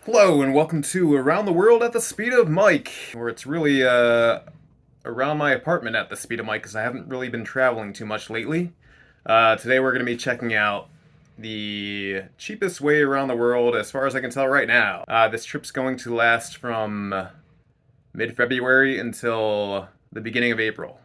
Hello and welcome to Around the World at the Speed of Mike, where it's really around my apartment at the speed of Mike because I haven't really been traveling too much lately. Today we're going to be checking out the cheapest way around the world as far as I can tell right now. This trip's going to last from mid-February until the beginning of April.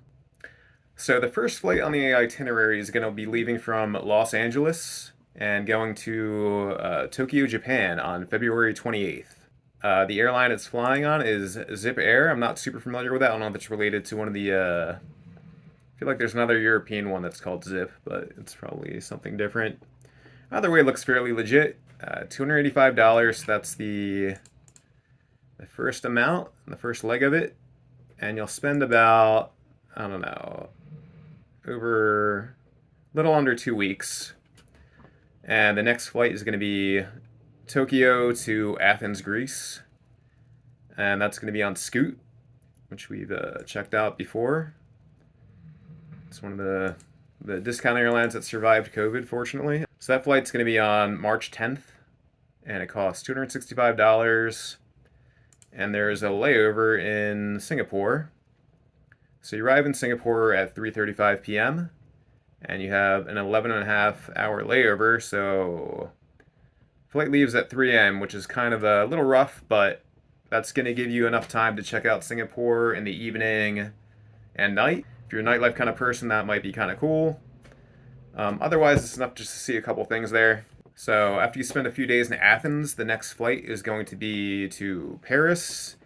So the first flight on the itinerary is going to be leaving from Los Angeles and going to Tokyo, Japan on February 28th. The airline it's flying on is Zip Air. I'm not super familiar with that. I don't know if it's related to one of the. I feel like there's another European one that's called Zip, but it's probably something different. Either way, it looks fairly legit. $285. That's the first amount, the first leg of it, and you'll spend about, I don't know, over a little under 2 weeks. And the next flight is going to be Tokyo to Athens, Greece. And that's going to be on Scoot, which we've checked out before. It's one of the discount airlines that survived COVID, fortunately. So that flight's going to be on March 10th, and it costs $265. And there's a layover in Singapore. So you arrive in Singapore at 3:35 p.m. and you have an 11 and a half hour layover, so flight leaves at 3 a.m., which is kind of a little rough, but that's going to give you enough time to check out Singapore in the evening and night. If you're a nightlife kind of person, that might be kind of cool. Otherwise, it's enough just to see a couple things there. So after you spend a few days in Athens, the next flight is going to be to Paris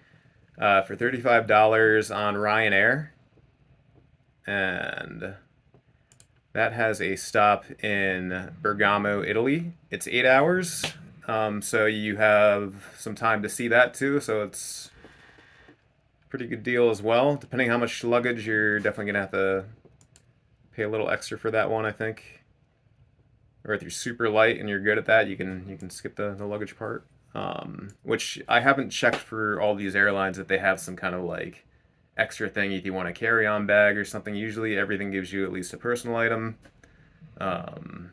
for $35 on Ryanair. And that has a stop in Bergamo, Italy. It's 8 hours, so you have some time to see that too. So it's a pretty good deal as well. Depending how much luggage, you're definitely gonna have to pay a little extra for that one, I think. Or if you're super light and you're good at that, you can skip the luggage part. Which I haven't checked for all these airlines if they have some kind of like extra thing if you want a carry-on bag or something. Usually everything gives you at least a personal item. I'm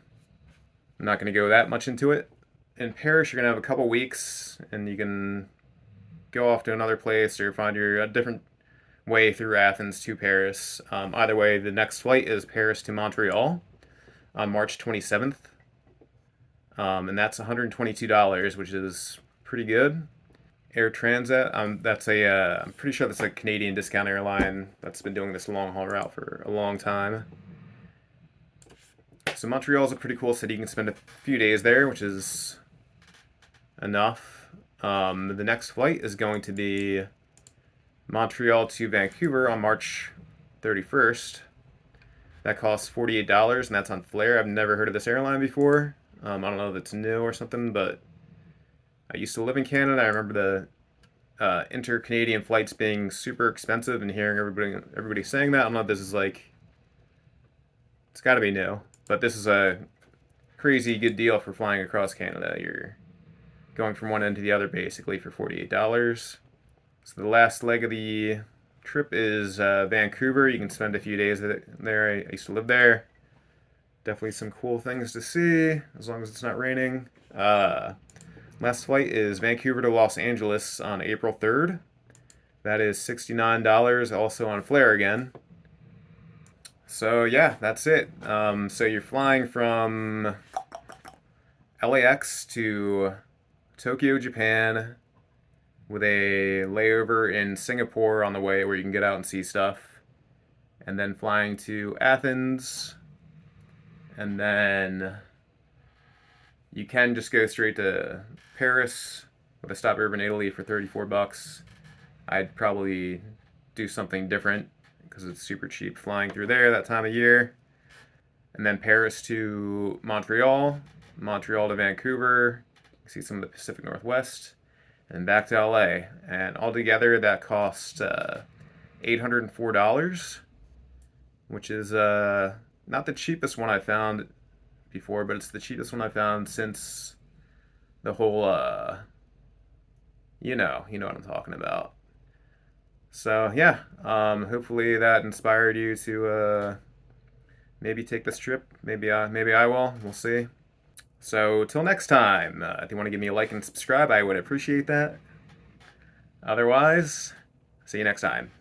not going to go that much into it. In Paris, you're going to have a couple weeks, and you can go off to another place or find your a different way through Athens to Paris. Either way, the next flight is Paris to Montreal on March 27th, and that's $122, which is pretty good. Air Transat. That's a. I'm pretty sure that's a Canadian discount airline that's been doing this long haul route for a long time. So Montreal is a pretty cool city. You can spend a few days there, which is enough. The next flight is going to be Montreal to Vancouver on March 31st. That costs $48, and that's on Flair. I've never heard of this airline before. I don't know if it's new or something, but I used to live in Canada. I remember the inter-Canadian flights being super expensive, and hearing everybody saying that. I don't know if this is like, it's got to be new, but this is a crazy good deal for flying across Canada. You're going from one end to the other basically for $48. So the last leg of the trip is Vancouver. You can spend a few days there. I used to live there. Definitely some cool things to see as long as it's not raining. Last flight is Vancouver to Los Angeles on April 3rd. That is $69, also on Flair again. So yeah, that's it. So you're flying from LAX to Tokyo, Japan, with a layover in Singapore on the way where you can get out and see stuff. And then flying to Athens. And then you can just go straight to Paris with a stopover in Italy for $34. I'd probably do something different because it's super cheap flying through there that time of year. And then Paris to Montreal, Montreal to Vancouver, see some of the Pacific Northwest, and back to LA. And altogether that cost $804, which is not the cheapest one I found before, but it's the cheapest one I found since the whole you know what I'm talking about. So yeah, hopefully that inspired you to maybe take this trip. Maybe I will. We'll see. So, till next time, if you want to give me a like and subscribe, I would appreciate that. Otherwise, see you next time.